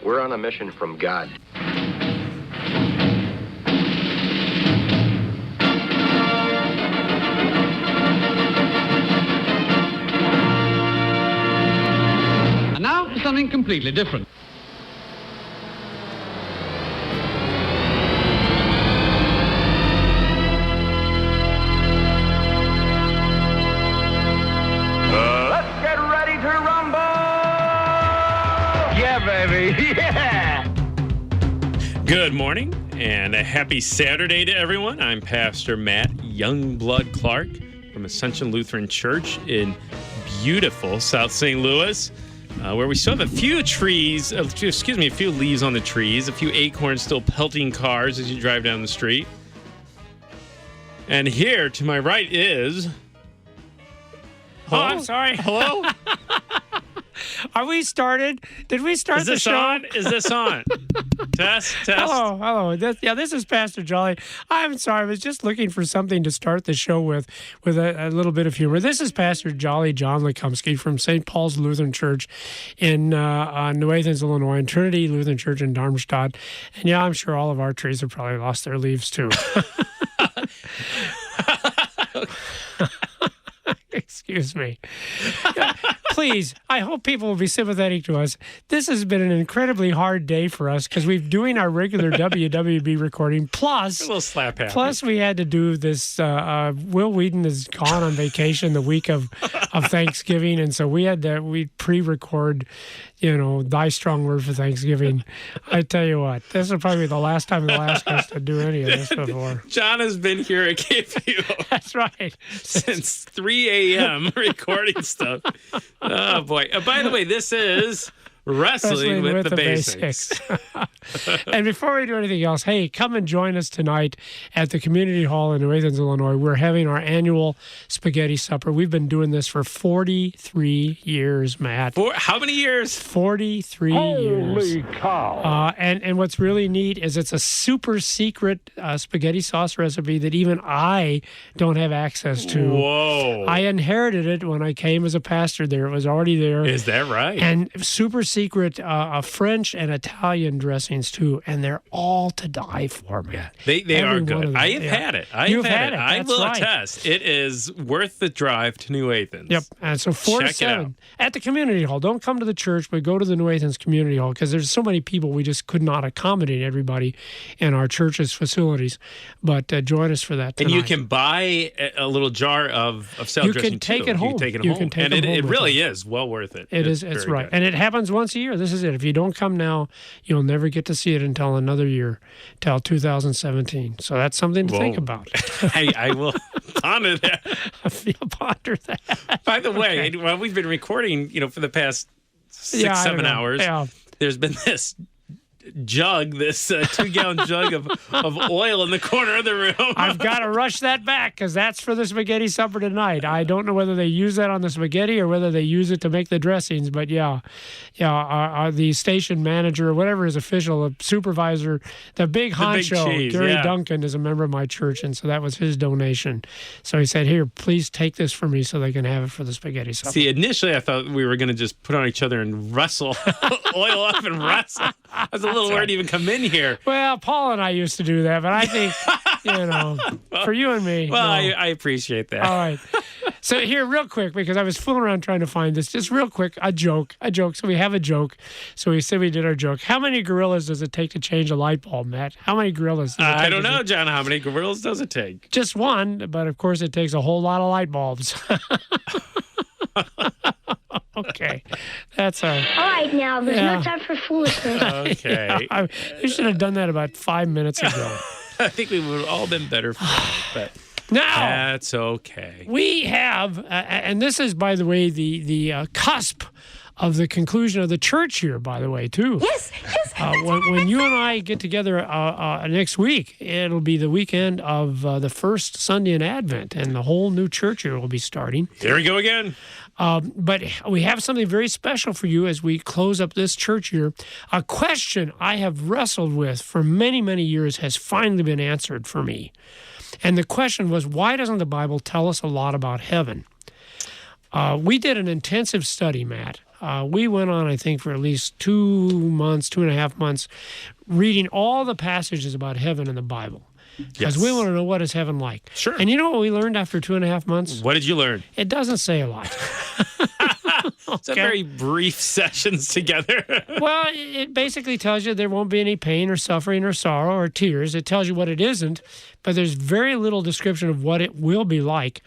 We're on a mission from God. And now for something completely different. Let's get ready to rumble! Yeah, baby, yeah! Good morning and a happy Saturday to everyone. I'm Pastor Matt Youngblood Clark from Ascension Lutheran Church in beautiful South St. Louis, where we still have a few a few leaves on the trees, a few acorns still pelting cars as you drive down the street. And here to my right is... Oh, I'm sorry. Hello? Are we started? Did we start the show? Is this on? Test. Hello. This is Pastor Jolly. I'm sorry. I was just looking for something to start the show with a little bit of humor. This is Pastor Jolly John Lekumsky from St. Paul's Lutheran Church in New Athens, Illinois, and Trinity Lutheran Church in Darmstadt. And yeah, I'm sure all of our trees have probably lost their leaves too. Excuse me. Please, I hope people will be sympathetic to us. This has been an incredibly hard day for us because we're doing our regular WWB recording. Plus, a little slap happy. Plus, we had to do this. Will Wheaton is gone on vacation the week of Thanksgiving, and so we pre-record, Thy Strong Word for Thanksgiving. I tell you what, this will probably be the last time they'll ask us to do any of this before. John has been here at KFU. That's right. Since 3 a.m. recording stuff. Oh, boy. By the way, this is Wrestling with the Basics. And before we do anything else, hey, come and join us tonight at the Community Hall in New Athens, Illinois. We're having our annual spaghetti supper. We've been doing this for 43 years, Matt. How many years? 43 years. Holy cow! And what's really neat is it's a super secret spaghetti sauce recipe that even I don't have access to. Whoa. I inherited it when I came as a pastor there. It was already there. Is that right? And super secret French and Italian dressings too, and they're all to die for, man. They are good. I have had it. You've had it. I That's will right. attest. It is worth the drive to New Athens. Yep. And so 4 to 7 at the community hall. Don't come to the church, but go to the New Athens community hall because there's so many people. We just could not accommodate everybody in our church's facilities. But join us for that tonight. And you can buy a little jar of salad dressing. You can take it home. And it really is well worth it. It's right. Good. And it happens once a year. This is it. If you don't come now, you'll never get to see it until another year, till 2017. So that's something to think about. I will ponder that. Ponder that. By the way, while we've been recording, for the past 6-7 hours, there's been this jug, this 2-gallon jug of oil in the corner of the room. I've got to rush that back because that's for the spaghetti supper tonight. I don't know whether they use that on the spaghetti or whether they use it to make the dressings, but the station manager or whatever his official, the supervisor, the big honcho, Gary Duncan is a member of my church, and so that was his donation. So he said, here, please take this for me so they can have it for the spaghetti supper. See, initially I thought we were going to just put on each other and wrestle, oil up and wrestle. I was a little worried to even come in here. Well, Paul and I used to do that, but I think, for you and me. Well, no. I appreciate that. All right. So here, real quick, because I was fooling around trying to find this, just real quick, a joke. So we have a joke. So we said we did our joke. How many gorillas does it take to change a light bulb, Matt? How many gorillas? I don't know, John. How many gorillas does it take? Just one, but of course it takes a whole lot of light bulbs. Okay, that's all right, now there's no time for foolishness. Okay, you should have done that about 5 minutes ago. I think we would have all been better for that, but now that's okay. We have, and this is, by the way, the cusp of the conclusion of the church year, by the way, too. Yes. When you and I get together next week, it'll be the weekend of the first Sunday in Advent, and the whole new church year will be starting. Here we go again. But we have something very special for you as we close up this church year. A question I have wrestled with for many, many years has finally been answered for me. And the question was, why doesn't the Bible tell us a lot about heaven? We did an intensive study, Matt, We went on, I think, for at least 2.5 months, reading all the passages about heaven in the Bible. Because we want to know what is heaven like. Sure. And you know what we learned after 2.5 months? What did you learn? It doesn't say a lot. It's a very brief sessions together. Well, it basically tells you there won't be any pain or suffering or sorrow or tears. It tells you what it isn't, but there's very little description of what it will be like.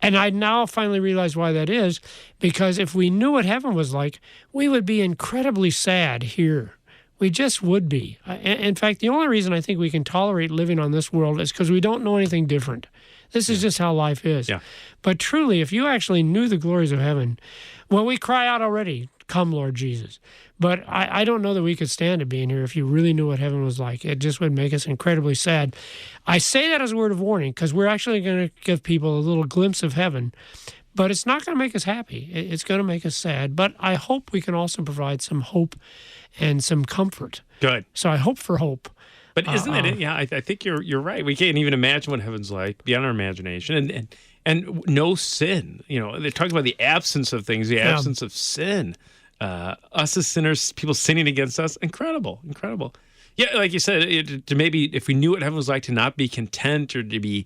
And I now finally realize why that is, because if we knew what heaven was like, we would be incredibly sad here. We just would be. In fact, the only reason I think we can tolerate living on this world is because we don't know anything different. This is just how life is. Yeah. But truly, if you actually knew the glories of heaven, well, we cry out already, come, Lord Jesus. But I don't know that we could stand it being here if you really knew what heaven was like. It just would make us incredibly sad. I say that as a word of warning because we're actually going to give people a little glimpse of heaven. But it's not going to make us happy. It's going to make us sad. But I hope we can also provide some hope and some comfort. Good. So I hope for hope. But isn't it? Yeah, I think you're right. We can't even imagine what heaven's like beyond our imagination, and no sin. You know, they talk about the absence of things, the absence of sin. Us as sinners, people sinning against us, incredible. Yeah, like you said, to maybe if we knew what heaven was like, to not be content or to be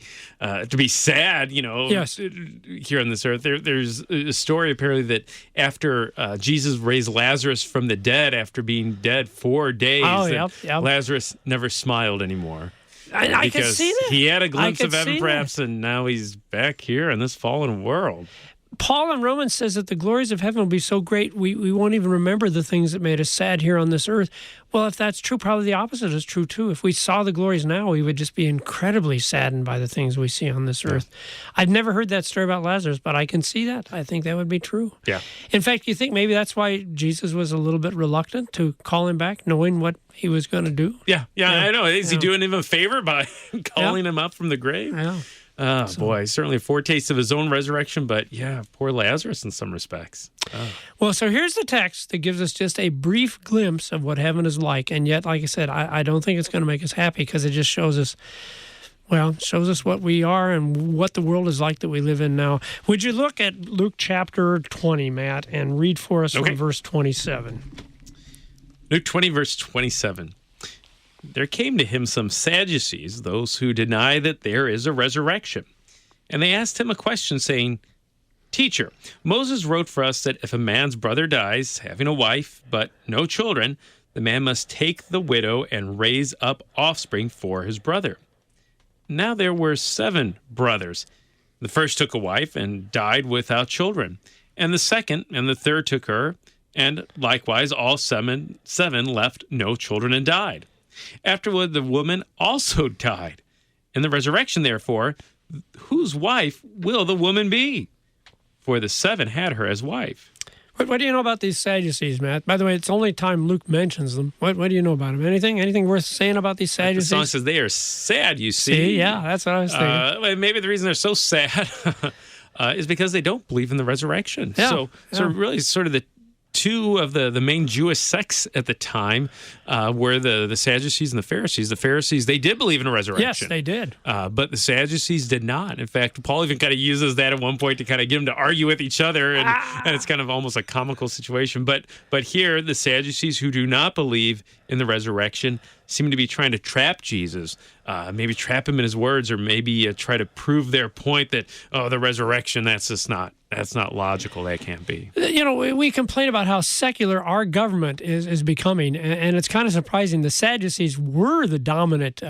sad, you know, yes. Here on this earth. There's a story apparently that after Jesus raised Lazarus from the dead after being dead 4 days, Lazarus never smiled anymore. I can see that. He had a glimpse of heaven, perhaps, and now he's back here in this fallen world. Paul in Romans says that the glories of heaven will be so great we won't even remember the things that made us sad here on this earth. Well, if that's true, probably the opposite is true too. If we saw the glories now, we would just be incredibly saddened by the things we see on this earth. I've never heard that story about Lazarus, but I can see that. I think that would be true. Yeah. In fact, you think maybe that's why Jesus was a little bit reluctant to call him back, knowing what he was going to do? Yeah, I know. Is he doing him a favor by calling him up from the grave? Yeah. Oh, boy, certainly a foretaste of his own resurrection, but yeah, poor Lazarus in some respects. Oh. Well, so here's the text that gives us just a brief glimpse of what heaven is like. And yet, like I said, I don't think it's going to make us happy because it just shows us what we are and what the world is like that we live in now. Would you look at Luke chapter 20, Matt, and read for us from verse 27? Luke 20, verse 27. There came to him some Sadducees, those who deny that there is a resurrection. And they asked him a question, saying, Teacher, Moses wrote for us that if a man's brother dies, having a wife, but no children, the man must take the widow and raise up offspring for his brother. Now there were 7 brothers. The first took a wife and died without children. And the second and the third took her, and likewise all 7 left no children and died. Afterward, the woman also died. In the resurrection, therefore, whose wife will the woman be? For the 7 had her as wife. What do you know about these Sadducees, Matt? By the way, it's the only time Luke mentions them. What do you know about them? Anything worth saying about these Sadducees? The song says they are sad, you see. Yeah, that's what I was thinking. Maybe the reason they're so sad is because they don't believe in the resurrection. So really sort of the two of the main Jewish sects at the time were the Sadducees and the Pharisees. The Pharisees, they did believe in a resurrection. Yes, they did. But the Sadducees did not. In fact, Paul even kind of uses that at one point to kind of get them to argue with each other, and it's kind of almost a comical situation. But here, the Sadducees, who do not believe in the resurrection, seem to be trying to trap Jesus, maybe trap him in his words, or maybe try to prove their point that, the resurrection, that's not logical. That can't be. You know, we complain about how secular our government is becoming, and it's kind of surprising. The Sadducees were the dominant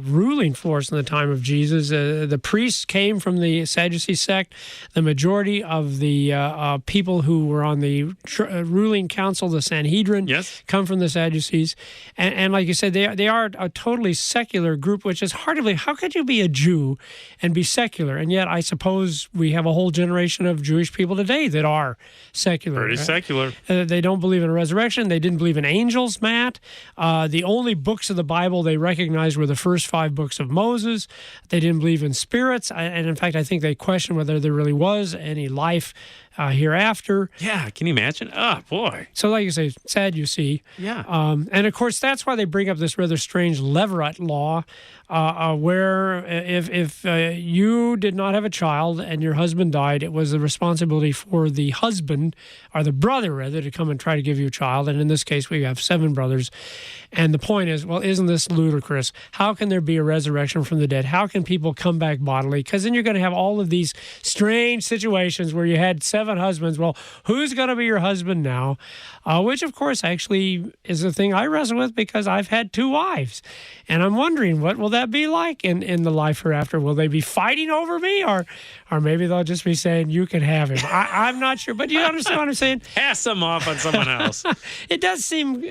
ruling force in the time of Jesus. The priests came from the Sadducee sect. The majority of the people who were on the ruling council, the Sanhedrin, come from the Sadducees. And like you said, they are a totally secular group, which is hard to believe. How could you be a Jew and be secular? And yet, I suppose we have a whole generation of Jewish people today that are secular. Pretty secular. They don't believe in a resurrection. They didn't believe in angels, Matt. The only books of the Bible they recognized were the first 5 books of Moses. They didn't believe in spirits. And in fact, I think they questioned whether there really was any life hereafter. Yeah, can you imagine? Oh, boy. So, like you say, sad you see. Yeah. And of course, that's why they bring up this rather strange Levirate law, where if you did not have a child and your husband died, it was the responsibility for the husband, or the brother rather, to come and try to give you a child. And in this case, we have 7 brothers. And the point is, well, isn't this ludicrous? How can there be a resurrection from the dead? How can people come back bodily? Because then you're going to have all of these strange situations where you had 7 husbands. Well, who's going to be your husband now? Which, of course, actually is a thing I wrestle with because I've had 2 wives. And I'm wondering, what will that be like in the life hereafter? Will they be fighting over me? Or maybe they'll just be saying, you can have him. I'm not sure. But you understand what I'm saying? Pass them off on someone else. It does seem,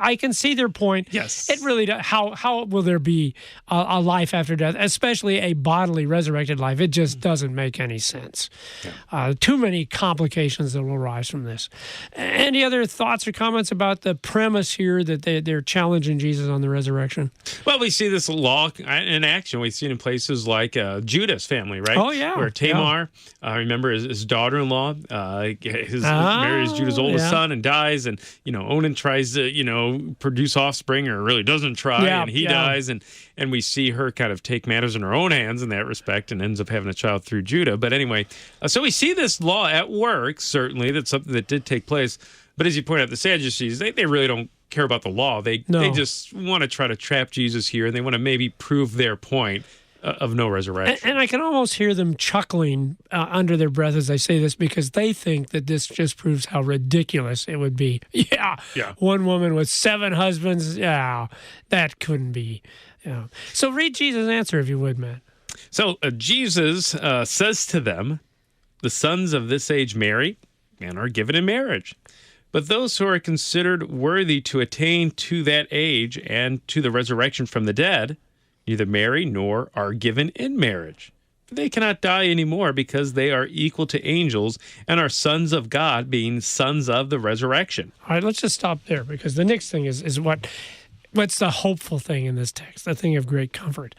I can see their point. Yes. It really does. How will there be a life after death, especially a bodily resurrected life? It just doesn't make any sense. Yeah. Too many complications that will arise from this. Any other thoughts or comments about the premise here that they're challenging Jesus on the resurrection? Well, we see this law in action. We see it in places like Judah's family, right? Oh, yeah. Where Tamar, remember his daughter-in-law, marries Judah's oldest son and dies, and Onan tries to produce offspring, or really doesn't try, and he dies, and we see her kind of take matters in her own hands in that respect, and ends up having a child through Judah. But anyway, so we see this law at work. Certainly, that's something that did take place. But as you point out, the Sadducees, they really don't care about the law. They just want to try to trap Jesus here, and they want to maybe prove their point of no resurrection. And I can almost hear them chuckling under their breath as I say this, because they think that this just proves how ridiculous it would be. Yeah. One woman with 7 husbands. Yeah, that couldn't be. Yeah. So read Jesus' answer, if you would, Matt. So Jesus says to them, the sons of this age marry and are given in marriage. But those who are considered worthy to attain to that age and to the resurrection from the dead neither marry nor are given in marriage. For they cannot die anymore, because they are equal to angels and are sons of God, being sons of the resurrection. All right, let's just stop there, because the next thing is what's the hopeful thing in this text, the thing of great comfort.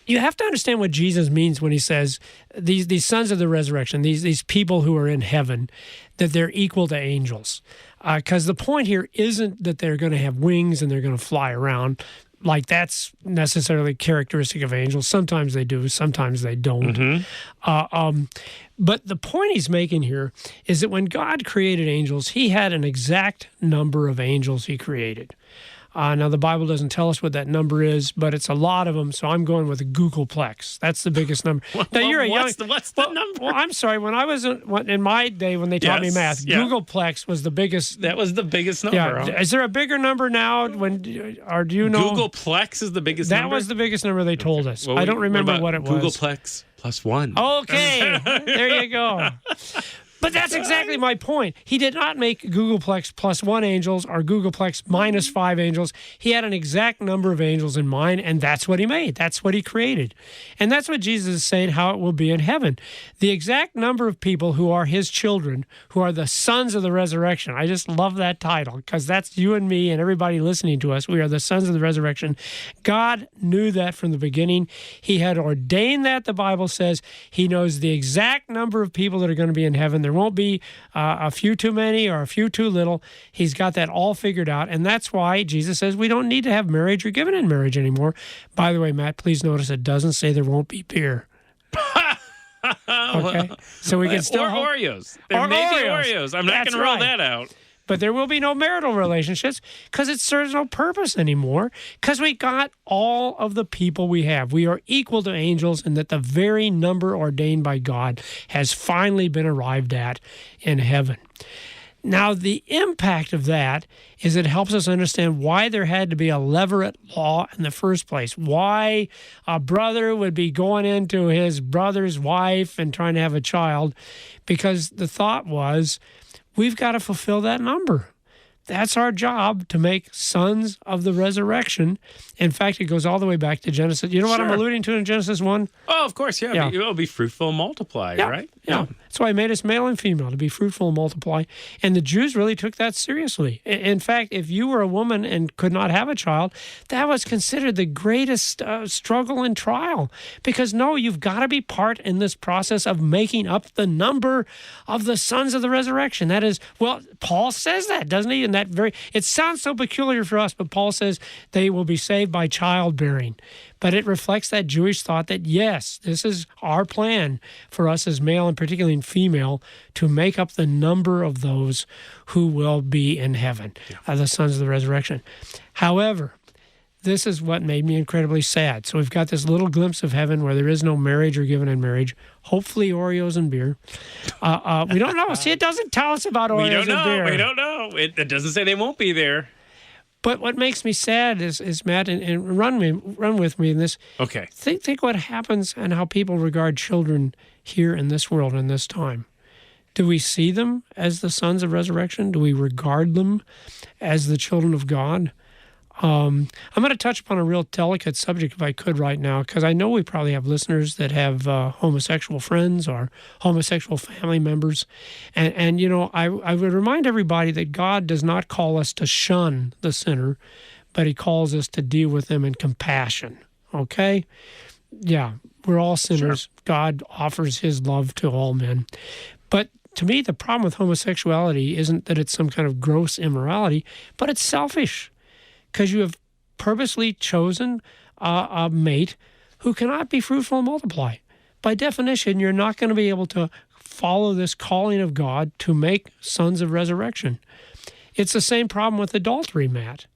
You have to understand what Jesus means when he says these sons of the resurrection, these people who are in heaven, that they're equal to angels. Because the point here isn't that they're going to have wings and they're going to fly around, like that's necessarily characteristic of angels. Sometimes they do, sometimes they don't. But the point he's making here is that when God created angels, he had an exact number of angels he created. Now, the Bible doesn't tell us what that number is, but it's a lot of them, so I'm going with a Googleplex. That's the biggest number. Now, you're a what's the number? Well, I'm sorry. When I was in my day, when they taught me math, Googleplex was the biggest. That was the biggest number. Yeah. Huh? Is there a bigger number now? Do you know? Googleplex is the biggest number? That was the biggest number they told us. Well, I don't remember what it was. Googleplex plus 1. Okay. There you go. But that's exactly my point. He did not make Googleplex plus 1 angels or Googleplex minus 5 angels. He had an exact number of angels in mind, and that's what he made. That's what he created. And that's what Jesus is saying, how it will be in heaven. The exact number of people who are his children, who are the sons of the resurrection. I just love that title, because that's you and me and everybody listening to us. We are the sons of the resurrection. God knew that from the beginning. He had ordained that, the Bible says. He knows the exact number of people that are going to be in heaven. There won't be a few too many or a few too little. He's got that all figured out. And that's why Jesus says we don't need to have marriage or given in marriage anymore. By the way, Matt, please notice it doesn't say there won't be beer. Okay? So we can still... Or Oreos. There may be Oreos. I'm not going to roll that out. But there will be no marital relationships, because it serves no purpose anymore, because we got all of the people we have. We are equal to angels, and that the very number ordained by God has finally been arrived at in heaven. Now, the impact of that is it helps us understand why there had to be a Levirate law in the first place, why a brother would be going into his brother's wife and trying to have a child, because the thought was, we've got to fulfill that number. That's our job, to make sons of the resurrection. In fact, it goes all the way back to Genesis. You know what I'm alluding to in Genesis 1? Oh, of course, yeah. It'll be fruitful and multiply, right? Yeah. That's why he made us male and female, to be fruitful and multiply. And the Jews really took that seriously. In fact, if you were a woman and could not have a child, that was considered the greatest struggle and trial. Because, no, you've got to be part in this process of making up the number of the sons of the resurrection. That is, well, Paul says that, doesn't he? And it sounds so peculiar for us, but Paul says they will be saved by childbearing. But it reflects that Jewish thought that, yes, this is our plan for us as male and particularly female to make up the number of those who will be in heaven, the sons of the resurrection. However, this is what made me incredibly sad. So we've got this little glimpse of heaven where there is no marriage or given in marriage. Hopefully Oreos and beer. We don't know. See, it doesn't tell us about Oreos and beer. We don't know. It doesn't say they won't be there. But what makes me sad is Matt, and run with me in this. Okay. Think what happens and how people regard children here in this world in this time. Do we see them as the sons of resurrection? Do we regard them as the children of God? I'm going to touch upon a real delicate subject, if I could, right now, because I know we probably have listeners that have homosexual friends or homosexual family members. And you know, I would remind everybody that God does not call us to shun the sinner, but he calls us to deal with them in compassion, okay? Yeah, we're all sinners. Sure. God offers his love to all men. But to me, the problem with homosexuality isn't that it's some kind of gross immorality, but it's selfish. Because you have purposely chosen a mate who cannot be fruitful and multiply. By definition, you're not going to be able to follow this calling of God to make sons of resurrection. It's the same problem with adultery, Matt.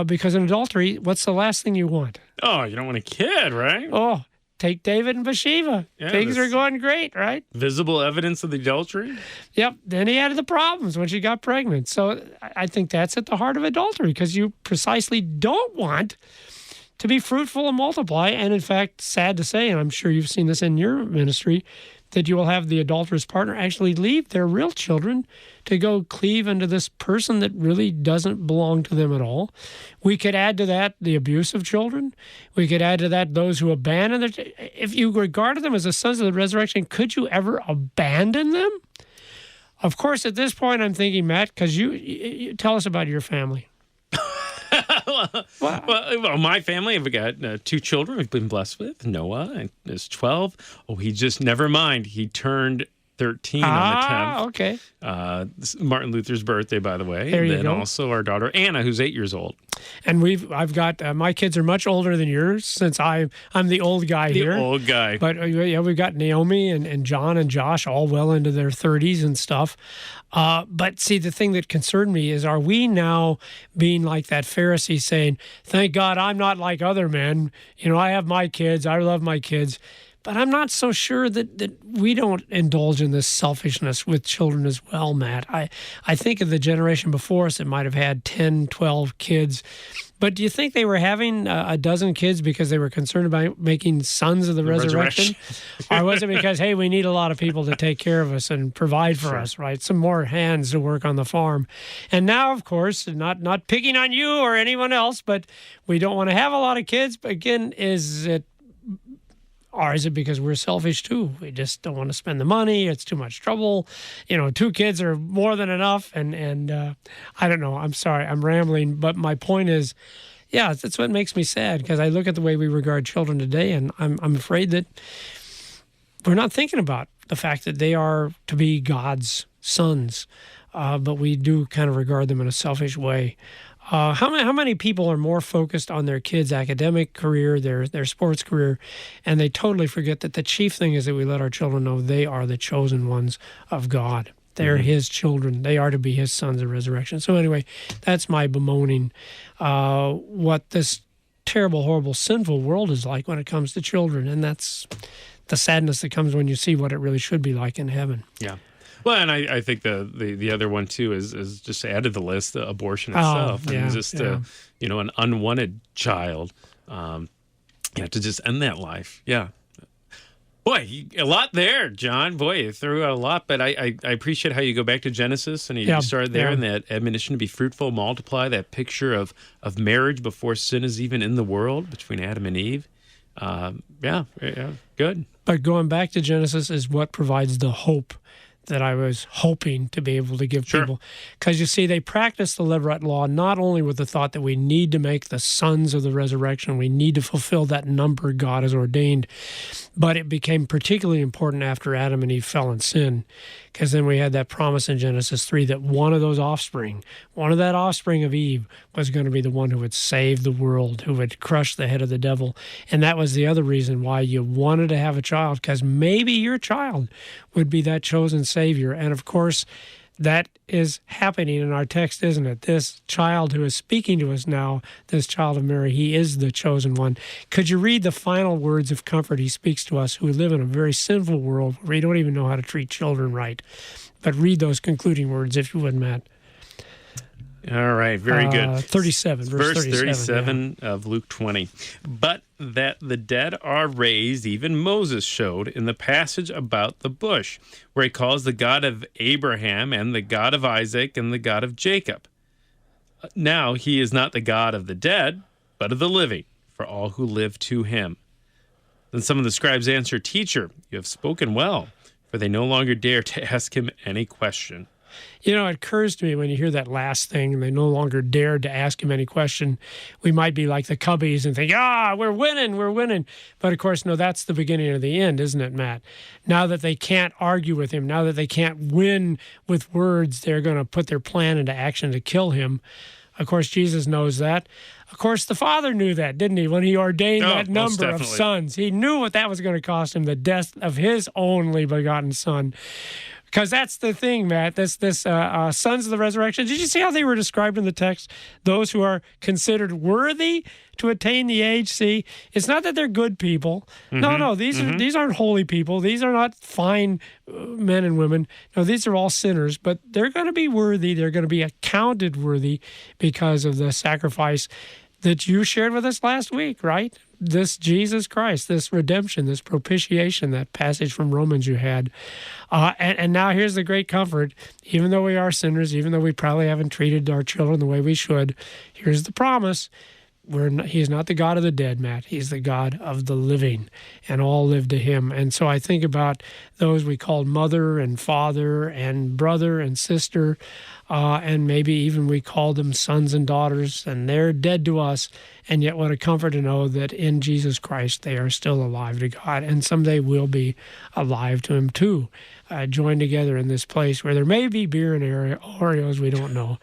Because in adultery, what's the last thing you want? Oh, you don't want a kid, right? Oh, take David and Bathsheba. Things are going great, right? Visible evidence of the adultery? Yep. Then he had the problems when she got pregnant. So I think that's at the heart of adultery, because you precisely don't want to be fruitful and multiply. And in fact, sad to say, and I'm sure you've seen this in your ministry, that you will have the adulterous partner actually leave their real children to go cleave into this person that really doesn't belong to them at all. We could add to that the abuse of children. We could add to that those who abandon their... If you regarded them as the sons of the resurrection, could you ever abandon them? Of course, at this point, I'm thinking, Matt, because you tell us about your family. Well, my family, I've got 2 children we've been blessed with. Noah is 12. Oh, he just, never mind. He turned 13 on the 10th. Okay. This is Martin Luther's birthday, by the way. There you and then go. Also our daughter, Anna, who's 8 years old. And I've got, my kids are much older than yours, since I'm the old guy here. The old guy. But yeah, we've got Naomi and John and Josh all well into their 30s and stuff. But see, the thing that concerned me is, are we now being like that Pharisee saying, thank God I'm not like other men. You know, I have my kids. I love my kids. But I'm not so sure that we don't indulge in this selfishness with children as well, Matt. I think of the generation before us that might have had 10, 12 kids. But do you think they were having a dozen kids because they were concerned about making sons of the resurrection? Or was it because, hey, we need a lot of people to take care of us and provide for us, right? Some more hands to work on the farm. And now, of course, not picking on you or anyone else, but we don't want to have a lot of kids. But again, or is it because we're selfish too? We just don't want to spend the money. It's too much trouble. You know, 2 kids are more than enough. And I don't know. I'm sorry. I'm rambling. But my point is, yeah, that's what makes me sad, because I look at the way we regard children today, and I'm afraid that we're not thinking about the fact that they are to be God's sons. But we do kind of regard them in a selfish way. How many people are more focused on their kids' academic career, their sports career, and they totally forget that the chief thing is that we let our children know they are the chosen ones of God. They're his children. They are to be his sons of resurrection. So anyway, that's my bemoaning what this terrible, horrible, sinful world is like when it comes to children. And that's the sadness that comes when you see what it really should be like in heaven. Yeah. Well, and I think the other one too is just to add to the list, the abortion itself, and just an unwanted child, to just end that life. Yeah. Boy, a lot there, John. Boy, you threw out a lot, but I appreciate how you go back to Genesis and you started there and that admonition to be fruitful, multiply, that picture of marriage before sin is even in the world between Adam and Eve. Good. But going back to Genesis is what provides the hope that I was hoping to be able to give people. Because you see, they practiced the Levirate law not only with the thought that we need to make the sons of the resurrection, we need to fulfill that number God has ordained, but it became particularly important after Adam and Eve fell in sin, because then we had that promise in Genesis 3 that one of that offspring of Eve was going to be the one who would save the world, who would crush the head of the devil. And that was the other reason why you wanted to have a child, because maybe your child would be that chosen Savior. And of course, that is happening in our text, isn't it? This child who is speaking to us now, this child of Mary, he is the chosen one. Could you read the final words of comfort he speaks to us who live in a very sinful world where we don't even know how to treat children right? But read those concluding words, if you would, Matt. All right, very good. 37, verse 37 of Luke 20. But that the dead are raised, even Moses showed in the passage about the bush, where he calls the God of Abraham and the God of Isaac and the God of Jacob. Now he is not the God of the dead, but of the living, for all who live to him. Then some of the scribes answered, Teacher, you have spoken well, for they no longer dare to ask him any question. You know, it occurs to me when you hear that last thing, and they no longer dared to ask him any question, we might be like the Cubbies and think, we're winning. But of course, no, that's the beginning of the end, isn't it, Matt? Now that they can't argue with him, now that they can't win with words, they're going to put their plan into action to kill him. Of course, Jesus knows that. Of course, the Father knew that, didn't he, when he ordained that number of sons? He knew what that was going to cost him, the death of his only begotten Son. Because that's the thing, Matt, this sons of the resurrection. Did you see how they were described in the text? Those who are considered worthy to attain the age. See, it's not that they're good people. No, these aren't holy people. These are not fine men and women. No, these are all sinners, but they're going to be worthy. They're going to be accounted worthy because of the sacrifice that you shared with us last week, right? This Jesus Christ, this redemption, this propitiation, that passage from Romans you had. And now here's the great comfort. Even though we are sinners, even though we probably haven't treated our children the way we should, here's the promise. He is not the God of the dead, Matt. He's the God of the living, and all live to him. And so I think about those we called mother and father and brother and sister, and maybe even we call them sons and daughters, and they're dead to us. And yet what a comfort to know that in Jesus Christ they are still alive to God, and someday we'll be alive to him too, joined together in this place where there may be beer and Oreos, we don't know,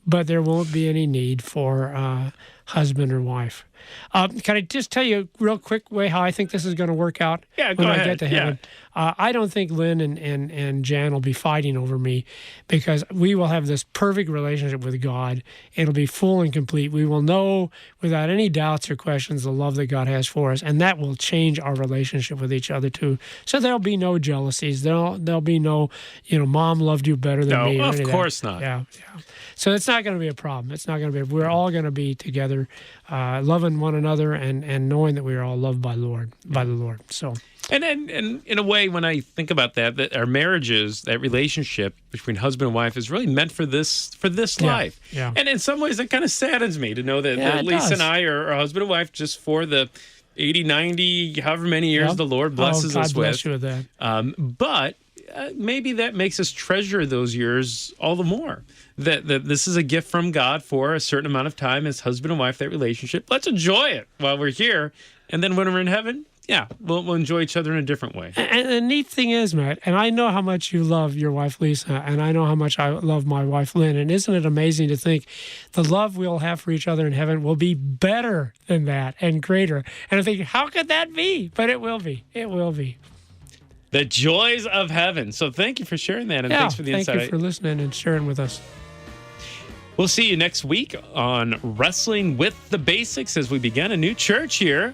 but there won't be any need for husband or wife. Can I just tell you real quick way how I think this is going to work out? Yeah, go when ahead. I get to heaven? I don't think Lynn and Jan will be fighting over me, because we will have this perfect relationship with God. It'll be full and complete. We will know without any doubts or questions the love that God has for us, and that will change our relationship with each other too. So there'll be no jealousies. There'll be no, Mom loved you better than me. No, of course not. Yeah. So it's not going to be a problem. It's not going to be. We're all going to be together, loving one another and knowing that we are all loved by the Lord. So. And in a way, when I think about that our marriages, that relationship between husband and wife is really meant for this life. Yeah. And in some ways, it kind of saddens me to know that Lisa and I are husband and wife just for the 80, 90, however many years the Lord blesses us with. God bless you with that. But maybe that makes us treasure those years all the more. That this is a gift from God for a certain amount of time as husband and wife, that relationship. Let's enjoy it while we're here. And then when we're in heaven, we'll enjoy each other in a different way. And the neat thing is, Matt, and I know how much you love your wife, Lisa, and I know how much I love my wife, Lynn. And isn't it amazing to think the love we'll have for each other in heaven will be better than that and greater? And I think, how could that be? But it will be. It will be. The joys of heaven. So thank you for sharing that, and thanks for the insight. Thank you for listening and sharing with us. We'll see you next week on Wrestling with the Basics as we begin a new church here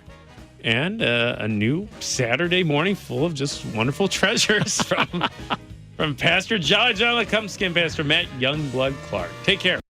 and a new Saturday morning full of just wonderful treasures from Pastor Jolly John Lekumsky and Pastor Matt Youngblood Clark. Take care.